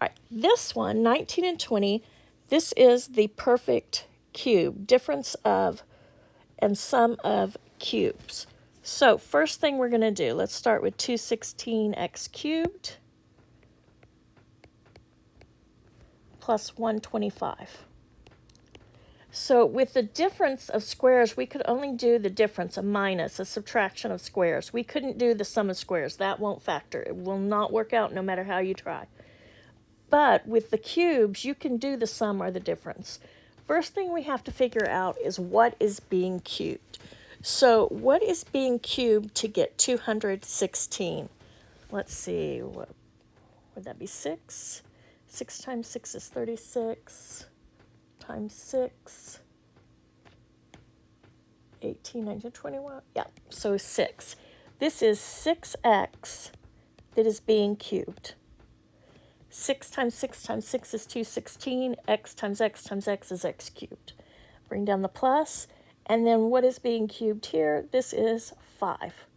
right, this one, 19 and 20, this is the perfect cube, difference of and sum of cubes. So first thing we're going to do, let's start with 216x cubed plus 125. So with the difference of squares, we could only do the difference, a minus, a subtraction of squares. We couldn't do the sum of squares. That won't factor. It will not work out no matter how you try. But with the cubes, you can do the sum or the difference. First thing we have to figure out is what is being cubed. So what is being cubed to get 216? Let's see, what would that be, 6? 6 times 6 is 36. Times 6, 18, 19, 21, yeah, so 6. This is 6x that is being cubed. 6 times 6 times 6 is 216, x times x times x is x cubed. Bring down the plus, and then what is being cubed here? This is 5.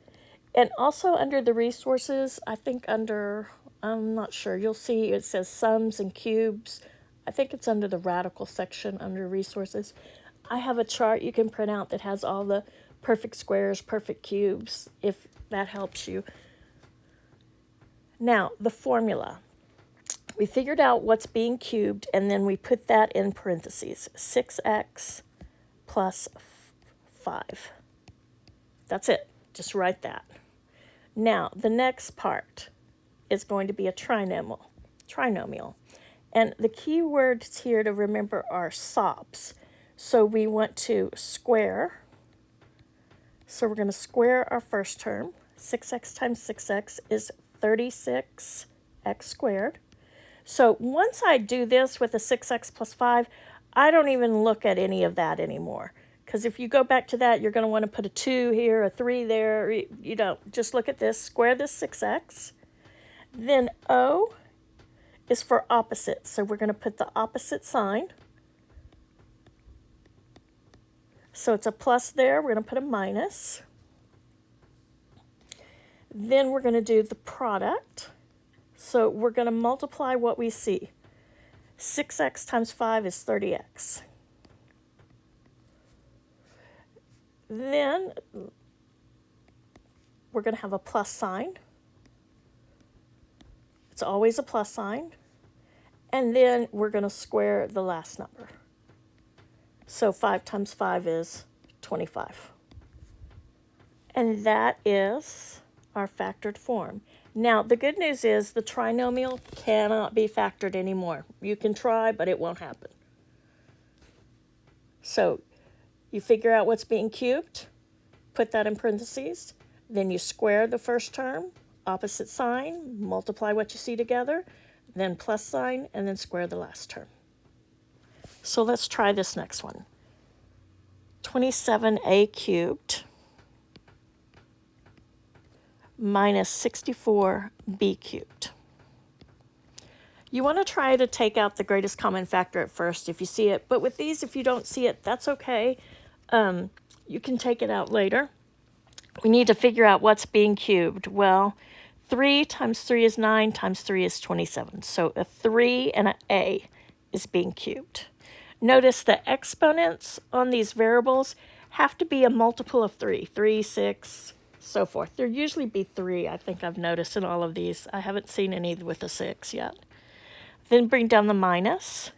And also under the resources, I think under, I'm not sure, you'll see it says sums and cubes. I think it's under the radical section under resources. I have a chart you can print out that has all the perfect squares, perfect cubes, if that helps you. Now, the formula. We figured out what's being cubed, and then we put that in parentheses. 6x plus 5. That's it. Just write that. Now, the next part is going to be a trinomial. And the key words here to remember are SOPs. So we want to square. So we're going to square our first term. 6x times 6x is 36x squared. So once I do this with a 6x plus 5, I don't even look at any of that anymore. Because if you go back to that, you're going to want to put a 2 here, a 3 there. You don't. Just look at this. Square this 6x. Then O is for opposite. So we're going to put the opposite sign. So it's a plus there. We're going to put a minus. Then we're going to do the product. So we're going to multiply what we see. 6x times 5 is 30x. Then we're going to have a plus sign. It's always a plus sign. And then we're going to square the last number. So 5 times 5 is 25. And that is our factored form. Now, the good news is the trinomial cannot be factored anymore. You can try, but it won't happen. So you figure out what's being cubed, put that in parentheses, then you square the first term, opposite sign, multiply what you see together, then plus sign, and then square the last term. So let's try this next one. 27a cubed minus 64b cubed. You want to try to take out the greatest common factor at first if you see it, but with these, if you don't see it, that's okay. You can take it out later. We need to figure out what's being cubed. Well, 3 times 3 is 9 times 3 is 27. So a 3 and an a is being cubed. Notice the exponents on these variables have to be a multiple of 3. 3, 6, so forth. There usually be 3, I think I've noticed in all of these. I haven't seen any with a 6 yet. Then bring down the minus.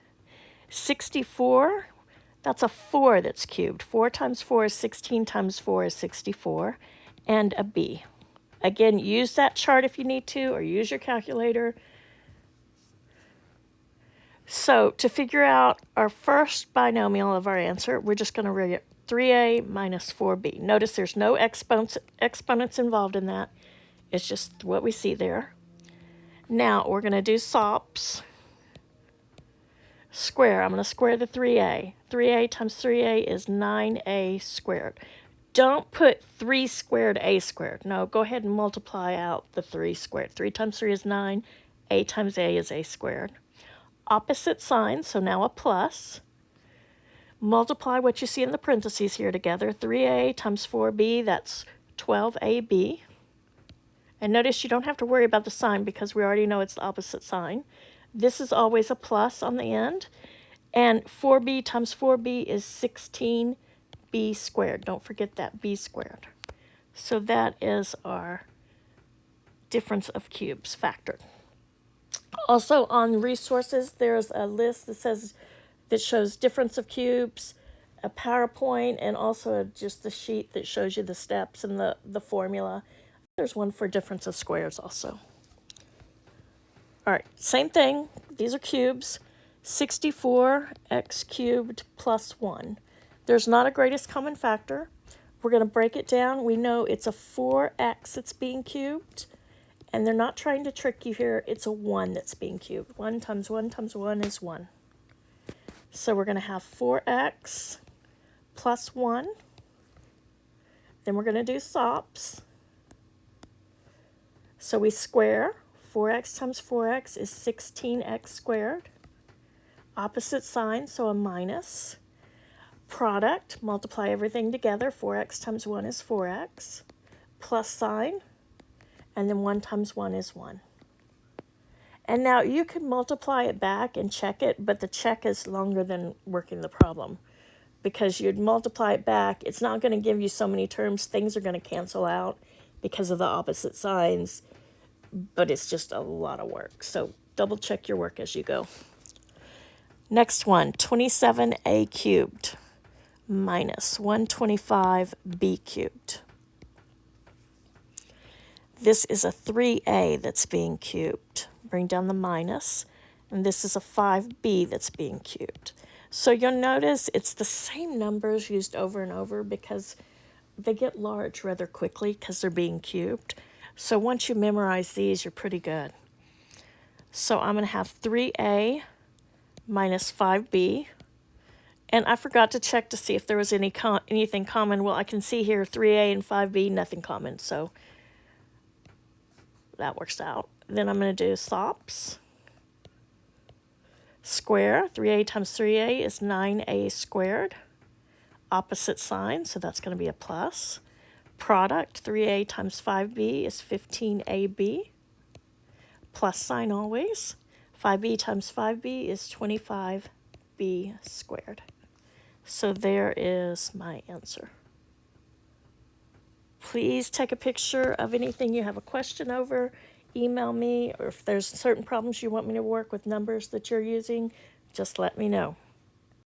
64, that's a 4 that's cubed. 4 times 4 is 16 times 4 is 64. And a b. Again, use that chart if you need to, or use your calculator. So to figure out our first binomial of our answer, we're just going to write 3a minus 4b. Notice there's no exponents involved in that. It's just what we see there. Now we're going to do SOPs. Square. I'm going to square the 3a. 3a times 3a is 9a squared. Don't put 3 squared a squared. No, go ahead and multiply out the 3 squared. 3 times 3 is 9. A times a is a squared. Opposite sign, so now a plus. Multiply what you see in the parentheses here together. 3a times 4b, that's 12ab. And notice you don't have to worry about the sign because we already know it's the opposite sign. This is always a plus on the end. And 4b times 4b is 16b squared. Don't forget that, b squared. So that is our difference of cubes factored. Also on resources, there's a list that shows difference of cubes, a PowerPoint, and also just the sheet that shows you the steps and the formula. There's one for difference of squares also. All right, same thing. These are cubes. 64x cubed plus 1. There's not a greatest common factor. We're going to break it down. We know it's a 4x that's being cubed. And they're not trying to trick you here. It's a 1 that's being cubed. 1 times 1 times 1 is 1. So we're going to have 4x plus 1. Then we're going to do SOPs. So we square. 4x times 4x is 16x squared. Opposite sign, so a minus. Product, multiply everything together. 4x times 1 is 4x. Plus sign. And then 1 times 1 is 1. And now you can multiply it back and check it, but the check is longer than working the problem. Because you'd multiply it back, it's not going to give you so many terms. Things are going to cancel out because of the opposite signs, but it's just a lot of work. So double check your work as you go. Next one, 27a cubed minus 125b cubed. This is a 3a that's being cubed. Bring down the minus. And this is a 5b that's being cubed. So you'll notice it's the same numbers used over and over because they get large rather quickly because they're being cubed. So once you memorize these, you're pretty good. So I'm going to have 3a minus 5b. And I forgot to check to see if there was anything common. Well, I can see here 3a and 5b, nothing common. So that works out. Then I'm going to do SOPs. Square, 3a times 3a is 9a squared. Opposite sign, so that's going to be a plus. Product, 3a times 5b is 15ab. Plus sign always. 5b times 5b is 25b squared. So there is my answer. Please take a picture of anything you have a question over, email me, or if there's certain problems you want me to work with numbers that you're using, just let me know.